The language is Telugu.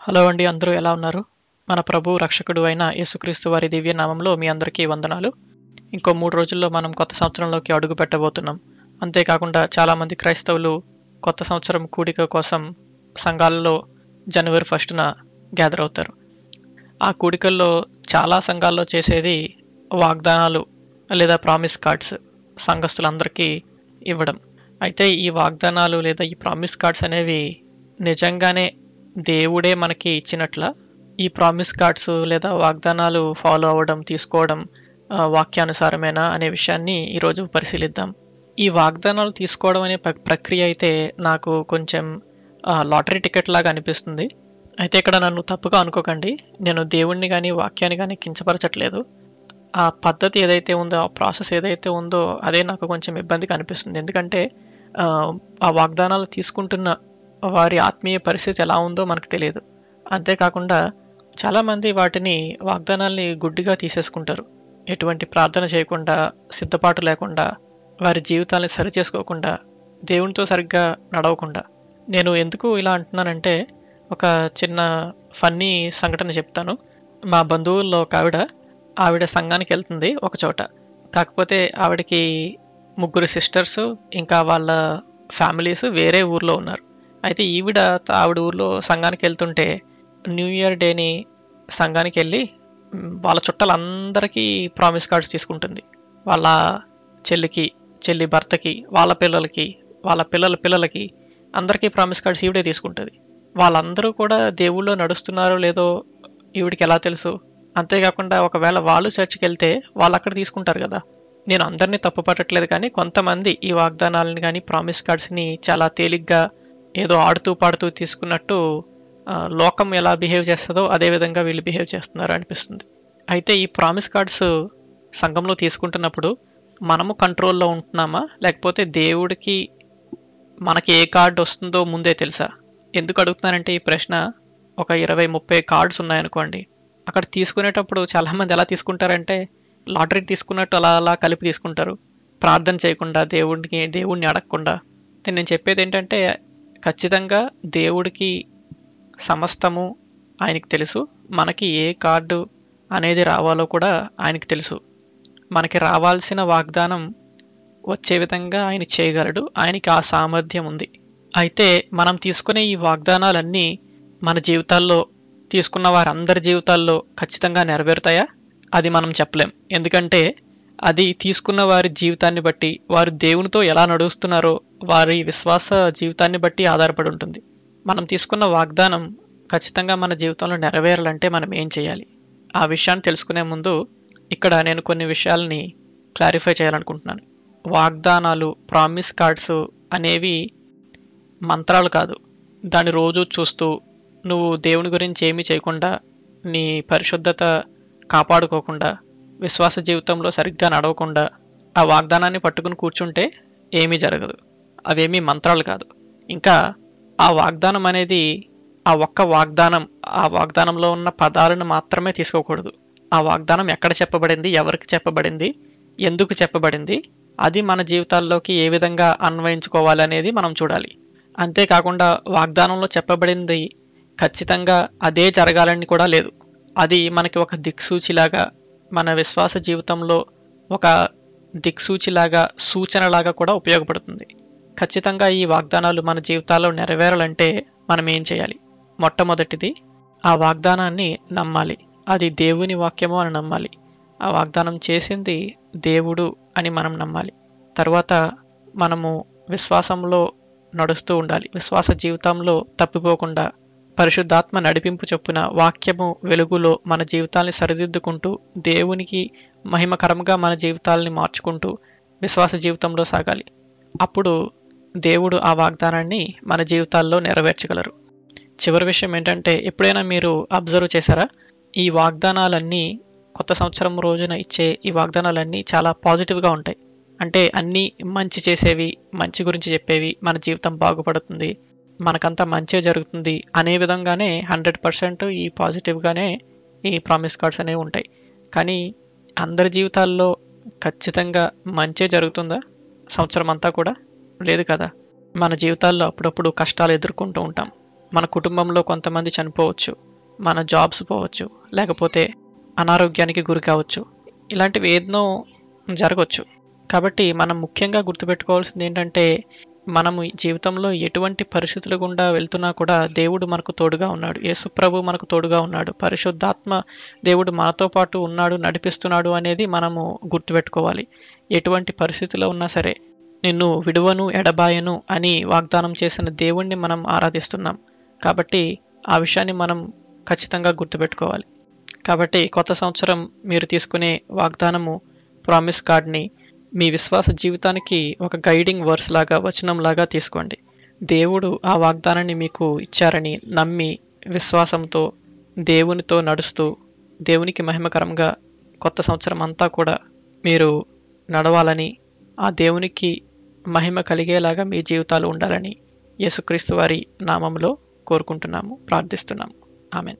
హలో అండి, అందరూ ఎలా ఉన్నారు? మన ప్రభు రక్షకుడు అయిన యేసుక్రీస్తు వారి దివ్య నామంలో మీ అందరికీ వందనాలు. ఇంకో 3 రోజుల్లో మనం కొత్త సంవత్సరంలోకి అడుగు పెట్టబోతున్నాం. అంతేకాకుండా చాలామంది క్రైస్తవులు కొత్త సంవత్సరం కూడిక కోసం సంఘాలలో జనవరి 1న గ్యాదర్ అవుతారు. ఆ కూడికల్లో చాలా సంఘాల్లో చేసేది వాగ్దానాలు లేదా ప్రామిస్ కార్డ్స్ సంఘస్థులందరికీ ఇవ్వడం. అయితే ఈ వాగ్దానాలు లేదా ఈ ప్రామిస్ కార్డ్స్ అనేవి నిజంగానే దేవుడే మనకి ఇచ్చినట్ల ఈ ప్రామిస్ కార్డ్స్ లేదా వాగ్దానాలు ఫాలో అవ్వడం తీసుకోవడం వాక్యానుసారమేనా అనే విషయాన్ని ఈరోజు పరిశీలిద్దాం. ఈ వాగ్దానాలు తీసుకోవడం అనే ప్రక్రియ అయితే నాకు కొంచెం లాటరీ టికెట్ లాగా అనిపిస్తుంది. అయితే ఇక్కడ నన్ను తప్పుగా అనుకోకండి, నేను దేవుణ్ణి కానీ వాక్యాన్ని కానీ కించపరచట్లేదు. ఆ పద్ధతి ఏదైతే ఉందో, ఆ ప్రాసెస్ ఏదైతే ఉందో అదే నాకు కొంచెం ఇబ్బందిగా అనిపిస్తుంది. ఎందుకంటే ఆ వాగ్దానాలు తీసుకుంటున్న వారి ఆత్మీయ పరిస్థితి ఎలా ఉందో మనకు తెలియదు. అంతేకాకుండా చాలామంది వాటిని వాగ్దానాల్ని గుడ్డిగా తీసేసుకుంటారు. ఎటువంటి ప్రార్థన చేయకుండా, సిద్ధపాటు లేకుండా, వారి జీవితాన్ని సరిచేసుకోకుండా, దేవునితో సరిగ్గా నడవకుండా. నేను ఎందుకు ఇలా అంటున్నానంటే, ఒక చిన్న ఫన్నీ సంఘటన చెప్తాను. మా బంధువుల్లో ఒక ఆవిడ సంఘానికి వెళ్తుంది ఒక చోట. కాకపోతే ఆవిడకి 3 సిస్టర్స్ ఇంకా వాళ్ళ ఫ్యామిలీస్ వేరే ఊర్లో ఉన్నారు. అయితే ఆవిడ ఊర్లో సంఘానికి వెళ్తుంటే న్యూ ఇయర్ డేని సంఘానికి వెళ్ళి వాళ్ళ చుట్టాలందరికీ ప్రామిస్ కార్డ్స్ తీసుకుంటుంది. వాళ్ళ చెల్లి భర్తకి, వాళ్ళ పిల్లలకి, వాళ్ళ పిల్లలకి అందరికీ ప్రామిస్ కార్డ్స్ ఈవిడే తీసుకుంటుంది. వాళ్ళందరూ కూడా దేవుళ్ళో నడుస్తున్నారో లేదో ఈవిడికి ఎలా తెలుసు? అంతేకాకుండా ఒకవేళ వాళ్ళు చర్చికి వెళ్తే వాళ్ళు అక్కడ తీసుకుంటారు కదా. నేను అందరినీ తప్పు పట్టట్లేదు, కానీ కొంతమంది ఈ వాగ్దానాలని కానీ ప్రామిస్ కార్డ్స్ని చాలా తేలిగ్గా ఏదో ఆడుతూ పాడుతూ తీసుకున్నట్టు లోకం ఎలా బిహేవ్ చేస్తుందో అదేవిధంగా వీళ్ళు బిహేవ్ చేస్తున్నారు అనిపిస్తుంది. అయితే ఈ ప్రామిస్ కార్డ్స్ సంఘంలో తీసుకుంటున్నప్పుడు మనము కంట్రోల్లో ఉంటున్నామా, లేకపోతే దేవుడికి మనకి ఏ కార్డు వస్తుందో ముందే తెలుసా? ఎందుకు అడుగుతున్నానంటే ఈ ప్రశ్న, ఒక 20-30 కార్డ్స్ ఉన్నాయనుకోండి, అక్కడ తీసుకునేటప్పుడు చాలామంది ఎలా తీసుకుంటారంటే లాటరీ తీసుకున్నట్టు అలా కలిపి తీసుకుంటారు, ప్రార్థన చేయకుండా, దేవుడిని అడగకుండా. నేను చెప్పేది ఏంటంటే, ఖచ్చితంగా దేవుడికి సమస్తము ఆయనకి తెలుసు. మనకి ఏ కార్డు అనేది రావాలో కూడా ఆయనకి తెలుసు. మనకి రావాల్సిన వాగ్దానం వచ్చే విధంగా ఆయన చేయగలడు. ఆయనకి ఆ సామర్థ్యం ఉంది. అయితే మనం తీసుకునే ఈ వాగ్దానాలన్నీ మన జీవితాల్లో, తీసుకున్న వారందరి జీవితాల్లో ఖచ్చితంగా నెరవేరుతాయా? అది మనం చెప్పలేం. ఎందుకంటే అది తీసుకున్న వారి జీవితాన్ని బట్టి, వారు దేవునితో ఎలా నడుస్తున్నారో వారి విశ్వాస జీవితాన్ని బట్టి ఆధారపడి ఉంటుంది. మనం తీసుకున్న వాగ్దానం ఖచ్చితంగా మన జీవితంలో నెరవేరాలంటే మనం ఏం చేయాలి? ఆ విషయాన్ని తెలుసుకునే ముందు ఇక్కడ నేను కొన్ని విషయాల్ని క్లారిఫై చేయాలనుకుంటున్నాను. వాగ్దానాలు, ప్రామిస్ కార్డ్స్ అనేవి మంత్రాలు కాదు. దాన్ని రోజు చూస్తూ నువ్వు దేవుని గురించి ఏమీ చేయకుండా, నీ పరిశుద్ధత కాపాడుకోకుండా, విశ్వాస జీవితంలో సరిగ్గా నడవకుండా ఆ వాగ్దానాన్ని పట్టుకుని కూర్చుంటే ఏమీ జరగదు. అవేమీ మంత్రాలు కాదు. ఇంకా ఆ వాగ్దానం అనేది ఆ ఒక్క వాగ్దానం, ఆ వాగ్దానంలో ఉన్న పదాలను మాత్రమే తీసుకోకూడదు. ఆ వాగ్దానం ఎక్కడ చెప్పబడింది, ఎవరికి చెప్పబడింది, ఎందుకు చెప్పబడింది, అది మన జీవితాల్లోకి ఏ విధంగా అన్వయించుకోవాలి అనేది మనం చూడాలి. అంతేకాకుండా వాగ్దానంలో చెప్పబడింది ఖచ్చితంగా అదే జరగాలని కూడా లేదు. అది మనకి ఒక దిక్సూచిలాగా, మన విశ్వాస జీవితంలో ఒక దిక్సూచిలాగా, సూచనలాగా కూడా ఉపయోగపడుతుంది. ఖచ్చితంగా ఈ వాగ్దానాలు మన జీవితాల్లో నెరవేరాలంటే మనం ఏం చేయాలి? మొట్టమొదటిది, ఆ వాగ్దానాన్ని నమ్మాలి. అది దేవుని వాక్యము అని నమ్మాలి. ఆ వాగ్దానం చేసింది దేవుడు అని మనం నమ్మాలి. తర్వాత మనము విశ్వాసంలో నడుస్తూ ఉండాలి. విశ్వాస జీవితంలో తప్పిపోకుండా పరిశుద్ధాత్మ నడిపింపు చొప్పున వాక్యము వెలుగులో మన జీవితాన్ని సరిదిద్దుకుంటూ, దేవునికి మహిమకరంగా మన జీవితాలని మార్చుకుంటూ విశ్వాస జీవితంలో సాగాలి. అప్పుడు దేవుడు ఆ వాగ్దానాన్ని మన జీవితాల్లో నెరవేర్చగలరు. చివరి విషయం ఏంటంటే, ఎప్పుడైనా మీరు అబ్జర్వ్ చేశారా? ఈ వాగ్దానాలన్నీ, కొత్త సంవత్సరం రోజున ఇచ్చే ఈ వాగ్దానాలన్నీ చాలా పాజిటివ్గా ఉంటాయి. అంటే అన్నీ మంచి చేసేవి, మంచి గురించి చెప్పేవి, మన జీవితం బాగుపడుతుంది, మనకంతా మంచి జరుగుతుంది అనే విధంగానే 100% ఈ పాజిటివ్గానే ఈ ప్రామిస్ కార్డ్స్ అనేవి ఉంటాయి. కానీ అందరి జీవితాల్లో ఖచ్చితంగా మంచి జరుగుతుందా సంవత్సరం అంతా కూడా? లేదు కదా. మన జీవితాల్లో అప్పుడప్పుడు కష్టాలు ఎదుర్కొంటూ ఉంటాం. మన కుటుంబంలో కొంతమంది చనిపోవచ్చు, మన జాబ్స్ పోవచ్చు, లేకపోతే అనారోగ్యానికి గురి కావచ్చు. ఇలాంటివి ఎన్నో జరగవచ్చు. కాబట్టి మనం ముఖ్యంగా గుర్తుపెట్టుకోవాల్సింది ఏంటంటే, మనము జీవితంలో ఎటువంటి పరిస్థితులు గుండా వెళ్తున్నా కూడా దేవుడు మనకు తోడుగా ఉన్నాడు. యేసుప్రభు మనకు తోడుగా ఉన్నాడు. పరిశుద్ధాత్మ దేవుడు మనతో పాటు ఉన్నాడు, నడిపిస్తున్నాడు అనేది మనము గుర్తుపెట్టుకోవాలి. ఎటువంటి పరిస్థితిలో ఉన్నా సరే, నిన్ను విడువను ఎడబాయను అని వాగ్దానం చేసిన దేవుణ్ణి మనం ఆరాధిస్తున్నాం. కాబట్టి ఆ విషయాన్ని మనం ఖచ్చితంగా గుర్తుపెట్టుకోవాలి. కాబట్టి కొత్త సంవత్సరం మీరు తీసుకునే వాగ్దానము, ప్రామిస్ కార్డ్ని మీ విశ్వాస జీవితానికి ఒక గైడింగ్ వర్స్ లాగా, వచనంలాగా తీసుకోండి. దేవుడు ఆ వాగ్దానాన్ని మీకు ఇచ్చారని నమ్మి విశ్వాసంతో దేవునితో నడుస్తూ దేవునికి మహిమకరంగా కొత్త సంవత్సరం అంతా కూడా మీరు నడవాలని, ఆ దేవునికి మహిమ కలిగేలాగా మీ జీవితాలు ఉండాలని యేసుక్రీస్తు వారి నామంలో కోరుకుంటున్నాము, ప్రార్థిస్తున్నాము. ఆమెన్.